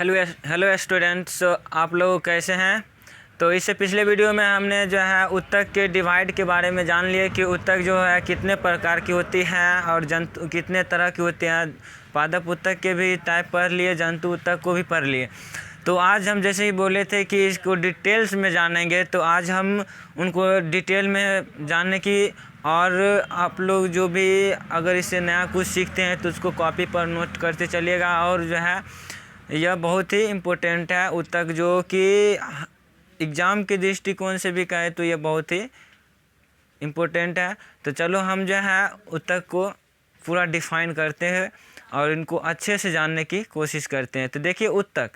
Hello students, आप लोग कैसे हैं। तो इससे पिछले वीडियो में हमने जो है उत्तक के डिवाइड के बारे में जान लिए कि उत्तक जो है कितने प्रकार की होती हैं और जंतु कितने तरह की होती हैं। पादप उत्तक के भी टाइप पढ़ लिए, जंतु उत्तक को भी पढ़ लिए। तो आज हम जैसे ही बोले थे कि इसको डिटेल्स में जानेंगे, तो आज हम उनको डिटेल में जानने की, और आप लोग जो भी अगर इससे नया कुछ सीखते हैं तो उसको कॉपी पर नोट करते चलिएगा। और जो है यह बहुत ही इम्पोर्टेंट है उत्तक, जो कि एग्ज़ाम के दृष्टिकोण से भी कहें तो यह बहुत ही इम्पोर्टेंट है। तो चलो हम जो है उत्तक को पूरा डिफ़ाइन करते हैं और इनको अच्छे से जानने की कोशिश करते हैं। तो देखिए उत्तक,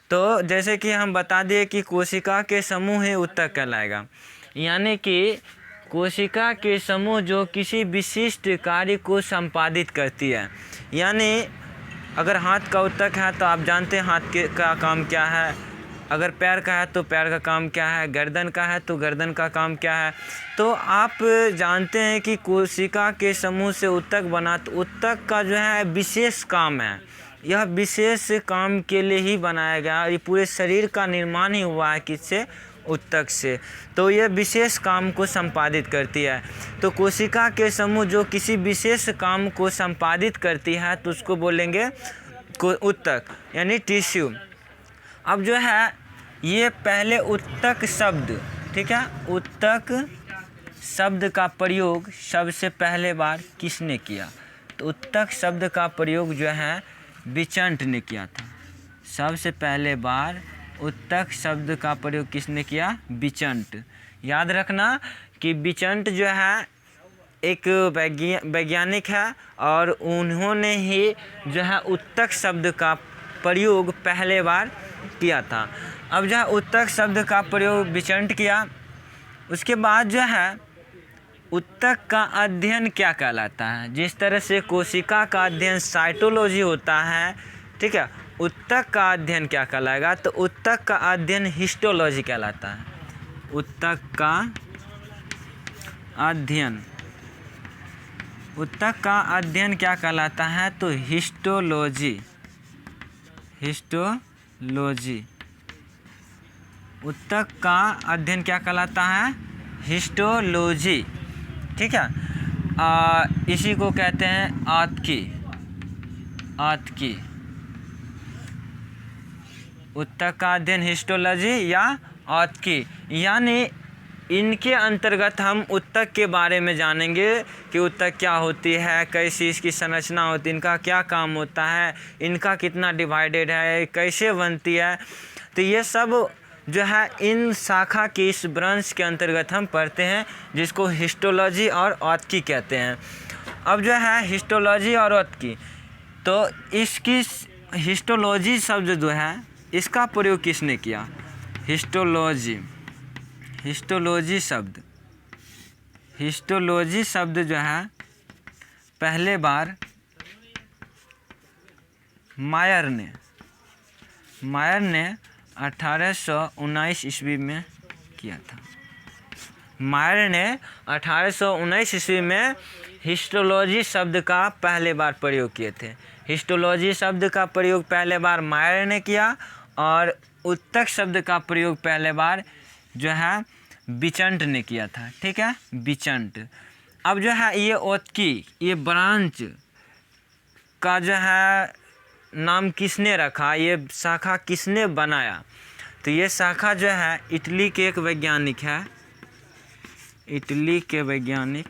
तो जैसे कि हम बता दिए कि कोशिका के समूह ही उत्तक कहलाएगा, यानी कि कोशिका के समूह जो किसी विशिष्ट कार्य को संपादित करती है। यानी अगर हाथ का उत्तक है तो आप जानते हैं हाथ के का काम क्या है, अगर पैर का है तो पैर का काम क्या है, गर्दन का है तो गर्दन का काम क्या है। तो आप जानते हैं कि कोशिका के समूह से उत्तक बना, तो उत्तक का जो है विशेष काम है, यह विशेष काम के लिए ही बनाया गया। ये पूरे शरीर का निर्माण ही हुआ है किससे? उत्तक से। तो यह विशेष काम को संपादित करती है। तो कोशिका के समूह जो किसी विशेष काम को संपादित करती है तो उसको बोलेंगे उत्तक, यानी टिश्यू। अब जो है ये पहले उत्तक शब्द, ठीक है, उत्तक शब्द का प्रयोग सबसे पहले बार किसने किया? तो उत्तक शब्द का प्रयोग जो है बिचंट ने किया था। सबसे पहले बार उत्तक शब्द का प्रयोग किसने किया? बिचंट। याद रखना कि बिचंट जो है एक वैज्ञानिक है और उन्होंने ही जो है उत्तक शब्द का प्रयोग पहले बार किया था। अब जो है उत्तक शब्द का प्रयोग बिचंट किया, उसके बाद जो है उत्तक का अध्ययन क्या कहलाता है? जिस तरह से कोशिका का अध्ययन साइटोलॉजी होता है, ठीक है, उत्तक का अध्ययन क्या कहलाएगा? तो उत्तक का अध्ययन हिस्टोलॉजी कहलाता है। उत्तक का अध्ययन, उत्तक का अध्ययन क्या कहलाता है? तो हिस्टोलॉजी। हिस्टोलॉजी। उत्तक का अध्ययन क्या कहलाता है? हिस्टोलॉजी, ठीक है। इसी को कहते हैं आतकी। आतकी। उत्तक का अध्ययन हिस्टोलॉजी या आतकी, यानी इनके अंतर्गत हम उत्तक के बारे में जानेंगे कि उत्तक क्या होती है, कैसी इसकी संरचना होती है, इनका क्या काम होता है, इनका कितना डिवाइडेड है, कैसे बनती है। तो ये सब जो है इन शाखा की इस ब्रांच के अंतर्गत हम पढ़ते हैं, जिसको हिस्टोलॉजी और आतकी कहते हैं। अब जो है हिस्टोलॉजी और आतकी, तो इसकी हिस्टोलॉजी शब्द जो है इसका प्रयोग किसने किया? हिस्टोलॉजी। हिस्टोलॉजी शब्द, हिस्टोलॉजी शब्द जो है पहले बार मायर ने 1819 ईस्वी में किया था। मायर ने 1819 ईस्वी में हिस्टोलॉजी शब्द का पहले बार प्रयोग किए थे। हिस्टोलॉजी शब्द का प्रयोग पहले बार मायर ने किया और उत्तक शब्द का प्रयोग पहले बार जो है बिचंट ने किया था, ठीक है, बिचंट। अब जो है ये ओतकी, ये ब्रांच का जो है नाम किसने रखा, ये शाखा किसने बनाया? तो ये शाखा जो है इटली के एक वैज्ञानिक है, इटली के वैज्ञानिक,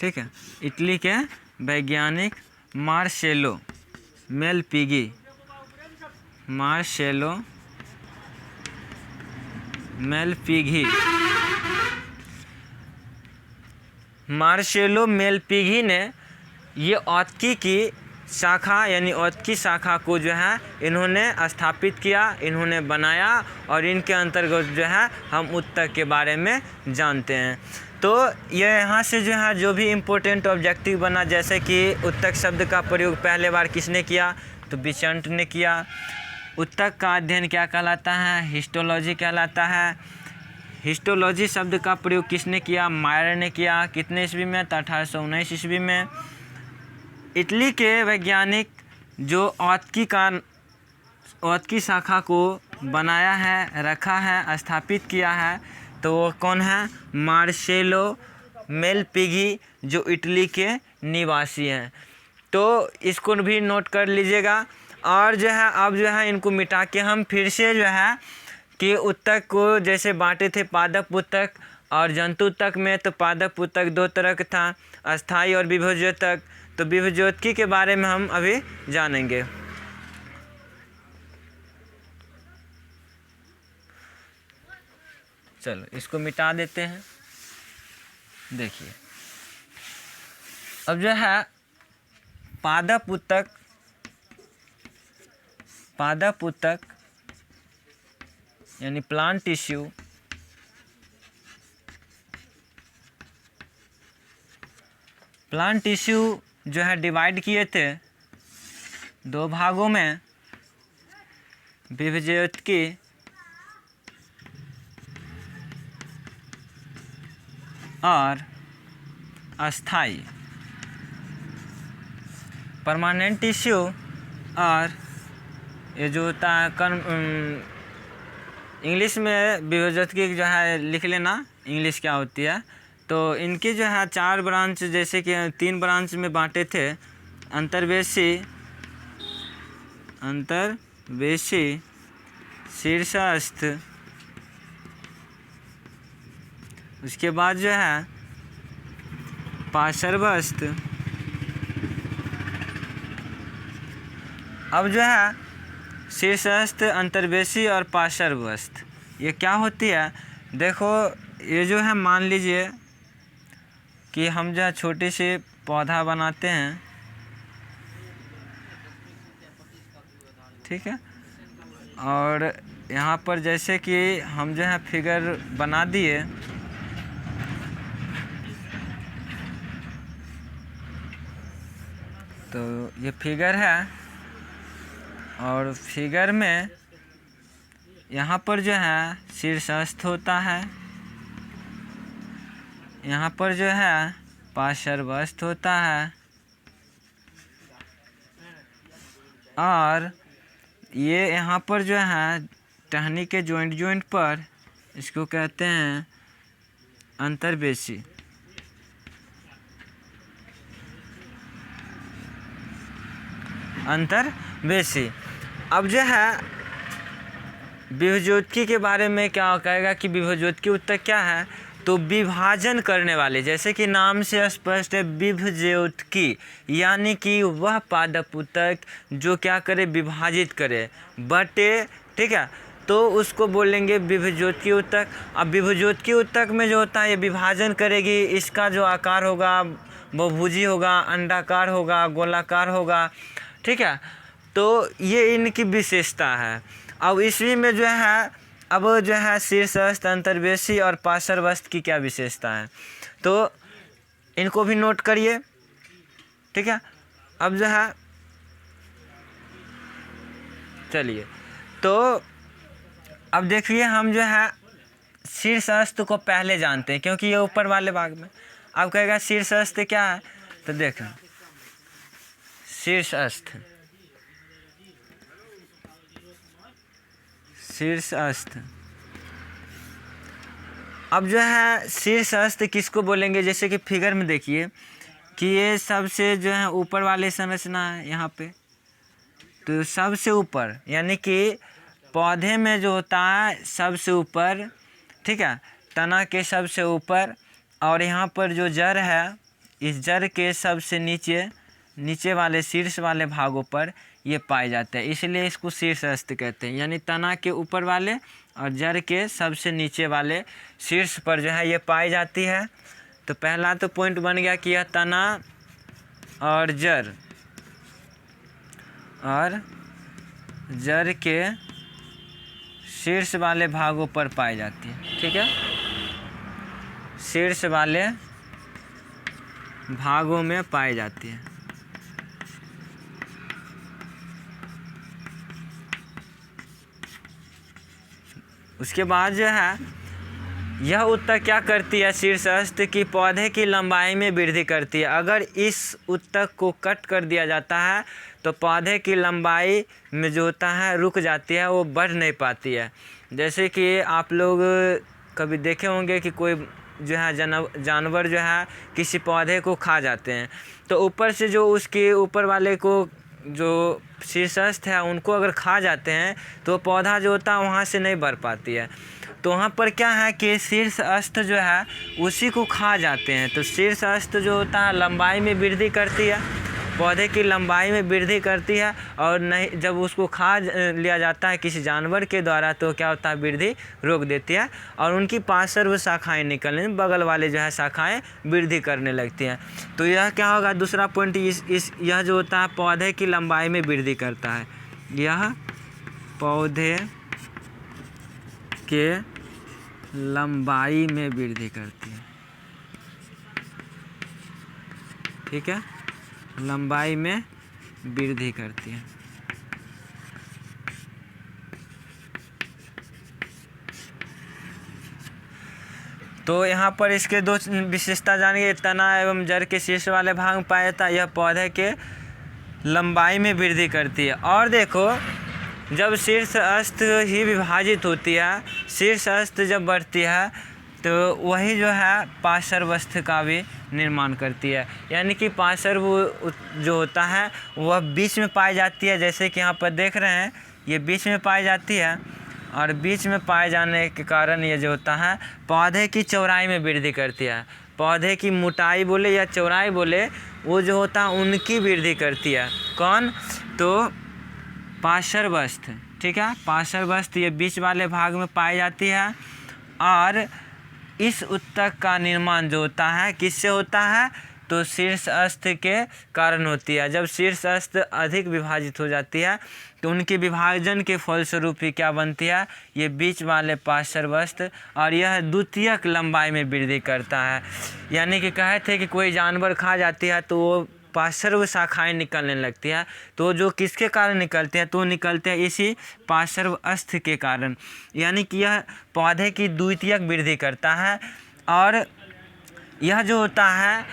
ठीक है, इटली के वैज्ञानिक Marcelo Malpighi. Marcelo Malpighi. Marcelo Malpighi ने ये आतकी की शाखा, यानी आतकी शाखा को जो है इन्होंने स्थापित किया, इन्होंने बनाया, और इनके अंतर्गत जो है हम उत्तक के बारे में जानते हैं। तो ये यहाँ से जो है जो भी इम्पोर्टेंट ऑब्जेक्टिव बना, जैसे कि उत्तक शब्द का प्रयोग पहले बार किसने किया? तो बिचंट ने किया। उत्तक का अध्ययन क्या कहलाता है? हिस्टोलॉजी कहलाता है। हिस्टोलॉजी शब्द का प्रयोग किसने किया? मायर ने किया। कितने ईस्वी में? तो 1819 ईस्वी में। इटली के वैज्ञानिक जो औत्की शाखा को बनाया है, रखा है, स्थापित किया है, तो वो कौन है? मार्सेलो मेलपिगी, जो इटली के निवासी हैं। तो इसको भी नोट कर लीजिएगा। और जो है अब जो है इनको मिटा के हम फिर से जो है कि उत्तक को जैसे बांटे थे पादप उत्तक और जंतु उत्तक में, तो पादप उत्तक 2 तरह का था, अस्थाई और विभवज्योतक। तो विभवज्योतकी के बारे में हम अभी जानेंगे। चलो इसको मिटा देते हैं। देखिए अब जो है पादप उत्तक यानी प्लांट टिश्यू, जो है डिवाइड किए थे 2 भागों में, विभवज्योतकी और अस्थाई, परमानेंट टिश्यू और ये जो होता है इंग्लिश में विभवज्योतकी जो है लिख लेना इंग्लिश क्या होती है। तो इनके जो है 4 ब्रांच, जैसे कि 3 ब्रांच में बांटे थे, अंतर्वेशी, शीर्षस्थ, उसके बाद जो है पार्श्वस्थ। अब जो है शीर्षस्थ, अंतर्वेशी और पार्श्वस्थ ये क्या होती है? देखो ये जो है मान लीजिए कि हम जो है छोटे से पौधा बनाते हैं, ठीक है, और यहाँ पर जैसे कि हम जो है फिगर बना दिए, तो ये फिगर है और फिगर में यहाँ पर जो है शीर्षस्थ होता है, यहाँ पर जो है पार्श्वस्थ होता है, और ये यहाँ पर जो है टहनी के जॉइंट पर इसको कहते हैं अंतर्वेशी। अब जो है विभवज्योतकी के बारे में क्या कहेगा कि विभवज्योतकी उत्तक क्या है? तो विभाजन करने वाले, जैसे कि नाम से स्पष्ट है, विभवज्योतकी यानी कि वह पादप उत्तक जो क्या करे? विभाजित करे, बटे, ठीक है, तो उसको बोलेंगे विभवज्योतकी उत्तक। अब विभवज्योतकी उत्तक में जो होता है ये विभाजन करेगी, इसका जो आकार होगा बहुभुजी होगा, अंडाकार होगा, गोलाकार होगा, ठीक है। तो ये इनकी विशेषता है। अब ईस्वी में जो है अब जो है शीर्षस्थ, अंतर्वेशी और पार्श्वस्थ की क्या विशेषता है, तो इनको भी नोट करिए, ठीक है। अब जो है चलिए, तो अब देखिए हम जो है शीर्षस्थ को पहले जानते हैं क्योंकि ये ऊपर वाले भाग में। अब कहेगा शीर्षस्थ क्या है, तो देखें शीर्षस्थ अब जो है शीर्षस्थ किसको बोलेंगे? जैसे कि फिगर में देखिए कि ये सबसे जो है ऊपर वाले संरचना है यहाँ पे, तो सबसे ऊपर यानी कि पौधे में जो होता है सबसे ऊपर, ठीक है, तना के सबसे ऊपर, और यहाँ पर जो जड़ है इस जड़ के सबसे नीचे वाले शीर्ष वाले भागों पर ये पाए जाते हैं, इसलिए इसको शीर्षस्थ कहते हैं। यानी तना के ऊपर वाले और जड़ के सबसे नीचे वाले शीर्ष पर जो है ये पाई जाती है। तो पहला तो पॉइंट बन गया कि यह तना और जड़ के शीर्ष वाले भागों पर पाई जाती है, ठीक है, शीर्ष वाले भागों में पाई जाती है। उसके बाद जो है यह ऊतक क्या करती है, शीर्षस्थ की पौधे की लंबाई में वृद्धि करती है। अगर इस ऊतक को कट कर दिया जाता है तो पौधे की लंबाई में जो होता है रुक जाती है, वो बढ़ नहीं पाती है। जैसे कि आप लोग कभी देखे होंगे कि कोई जो है जानवर जो है किसी पौधे को खा जाते हैं, तो ऊपर से जो उसके ऊपर वाले को जो शीर्षस्थ है उनको अगर खा जाते हैं तो पौधा जो होता है वहाँ से नहीं बढ़ पाती है। तो वहाँ पर क्या है कि शीर्षस्थ जो है उसी को खा जाते हैं। तो शीर्षस्थ जो होता है लंबाई में वृद्धि करती है, पौधे की लंबाई में वृद्धि करती है, और नहीं जब उसको खा लिया जाता है किसी जानवर के द्वारा तो क्या होता है, वृद्धि रोक देती है और उनकी पार्श्व शाखाएं निकलने, बगल वाले जो है शाखाएं वृद्धि करने लगती हैं। तो यह क्या होगा, दूसरा पॉइंट यह जो होता है पौधे की लंबाई में वृद्धि करता है। यह पौधे के लंबाई में वृद्धि करती है, ठीक है, लंबाई में वृद्धि करती है। तो यहाँ पर इसके दो विशेषता जानिए। तना एवं जड़ के शीर्ष वाले भाग में पाया जाता है, यह पौधे के लंबाई में वृद्धि करती है। और देखो, जब शीर्षस्थ ही विभाजित होती है, शीर्षस्थ जब बढ़ती है तो वही जो है पार्श्वस्थ का भी निर्माण करती है। यानी कि पार्श्व जो होता है वह बीच में पाई जाती है, जैसे कि यहाँ पर देख रहे हैं ये बीच में पाई जाती है, और बीच में पाए जाने के कारण ये जो होता है पौधे की चौड़ाई में वृद्धि करती है। पौधे की मोटाई बोले या चौड़ाई बोले, वो जो होता है उनकी वृद्धि करती है। कौन? तो पार्श्वस्थ, ठीक है, पार्श्वस्थ ये बीच वाले भाग में पाई जाती है। और इस ऊतक का निर्माण जो होता है किससे होता है, तो शीर्षस्थ के कारण होती है। जब शीर्षस्थ अधिक विभाजित हो जाती है तो उनके विभाजन के फलस्वरूप ही क्या बनती है, ये बीच वाले पार्श्वस्थ, और यह द्वितीयक लंबाई में वृद्धि करता है। यानी कि कहे थे कि कोई जानवर खा जाती है तो वो पार्श्व शाखाएं निकलने लगती है, तो जो किसके कारण निकलते हैं, तो निकलते हैं इसी पार्श्वस्थ के कारण। यानी कि यह पौधे की द्वितीयक वृद्धि करता है, और यह जो होता है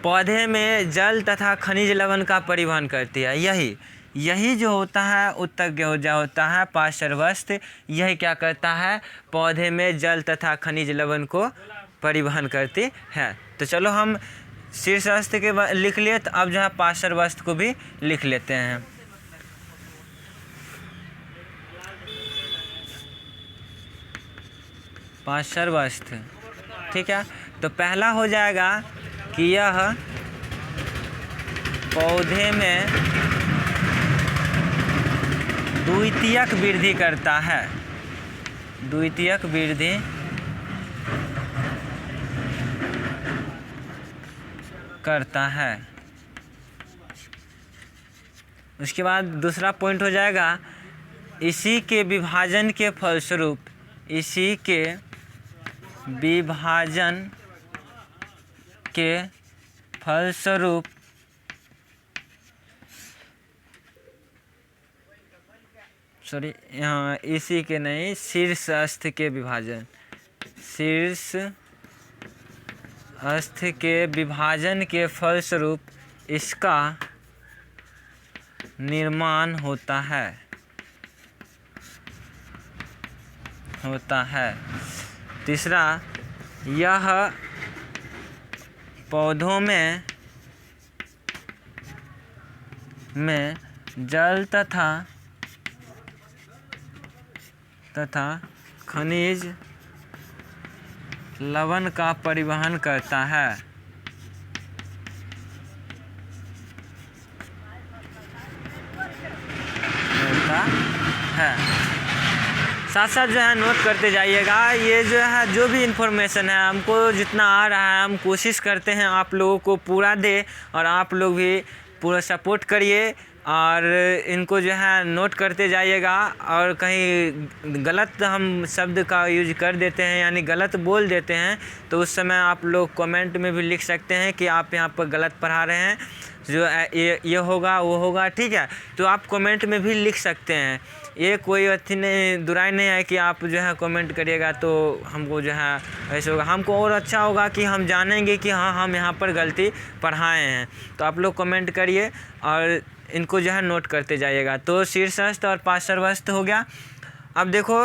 पौधे में जल तथा खनिज लवण का परिवहन करती है। यही जो होता है ऊतक जो होता है पार्श्वस्थ, यही क्या करता है, पौधे में जल तथा खनिज लवण को परिवहन करती है। तो चलो हम शीर्षस्थ के लिख लिए, तो अब जो है पार्श्वस्थ को भी लिख लेते हैं। पार्श्वस्थ, ठीक है। तो पहला हो जाएगा कि यह पौधे में द्वितीयक वृद्धि करता है, द्वितीयक वृद्धि करता है। उसके बाद दूसरा पॉइंट हो जाएगा, इसी के विभाजन के फलस्वरूप, इसी के विभाजन के फलस्वरूप यहाँ इसी के नहीं, शीर्षस्थ के विभाजन, शीर्षस्थ के विभाजन के फलस्वरूप इसका निर्माण होता है। तीसरा, यह पौधों में जल तथा खनिज लवण का परिवहन करता है। साथ साथ जो है नोट करते जाइएगा। ये जो है जो भी इन्फॉर्मेशन है हमको जितना आ रहा है हम कोशिश करते हैं आप लोगों को पूरा दे, और आप लोग भी पूरा सपोर्ट करिए और इनको जो है नोट करते जाइएगा। और कहीं गलत हम शब्द का यूज कर देते हैं यानी गलत बोल देते हैं तो उस समय आप लोग कमेंट में भी लिख सकते हैं कि आप यहाँ पर गलत पढ़ा रहे हैं। जो ये होगा वो होगा, ठीक है। तो आप कमेंट में भी लिख सकते हैं, ये कोई अथी नहीं, दुराई नहीं है कि आप जो है कमेंट करिएगा तो हमको जो है ऐसे होगा। हमको और अच्छा होगा कि हम जानेंगे कि हाँ हम यहाँ पर गलती पढ़ाए हैं। तो आप लोग कमेंट करिए और इनको जो है नोट करते जाइएगा। तो शीर्षस्थ और पार्श्वस्थ हो गया। अब देखो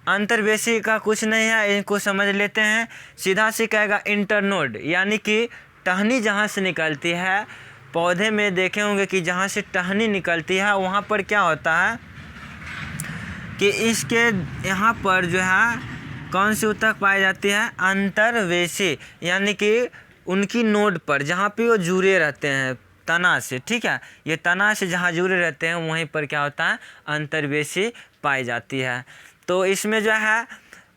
अंतर्वेशी का कुछ नहीं है, इनको समझ लेते हैं। सीधा सी कहेगा इंटरनोड, यानी कि टहनी जहाँ से निकलती है, पौधे में देखे होंगे कि जहाँ से टहनी निकलती है वहाँ पर क्या होता है कि इसके यहाँ पर जो है कौन सी ऊतक पाई जाती है, अंतर्वेशी, यानी कि उनकी नोड पर जहाँ पे वो जुड़े रहते हैं तना से, ठीक है। ये तना से जहाँ जुड़े रहते हैं वहीं पर क्या होता है, अंतर्वेशी पाई जाती है। तो इसमें जो है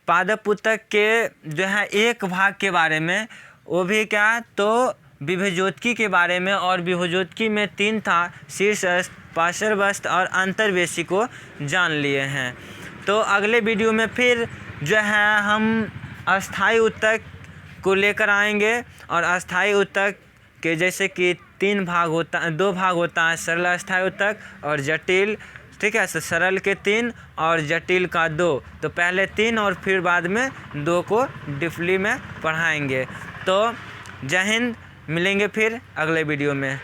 पादप ऊतक के जो है एक भाग के बारे में, वो भी क्या, तो विभज्योतकी के बारे में, और विभज्योतकी में 3 था, शीर्षस्थ, पार्श्वस्थ और अंतर्वेशी को जान लिए हैं। तो अगले वीडियो में फिर जो है हम अस्थायी ऊतक को लेकर आएंगे। और अस्थायी ऊतक के जैसे कि 2 भाग होता है, सरल अस्थायी ऊतक और जटिल, ठीक है। तो सरल के 3 और जटिल का 2। तो पहले 3 और फिर बाद में 2 को डिफली में पढ़ाएंगे। तो जय हिंद, मिलेंगे फिर अगले वीडियो में।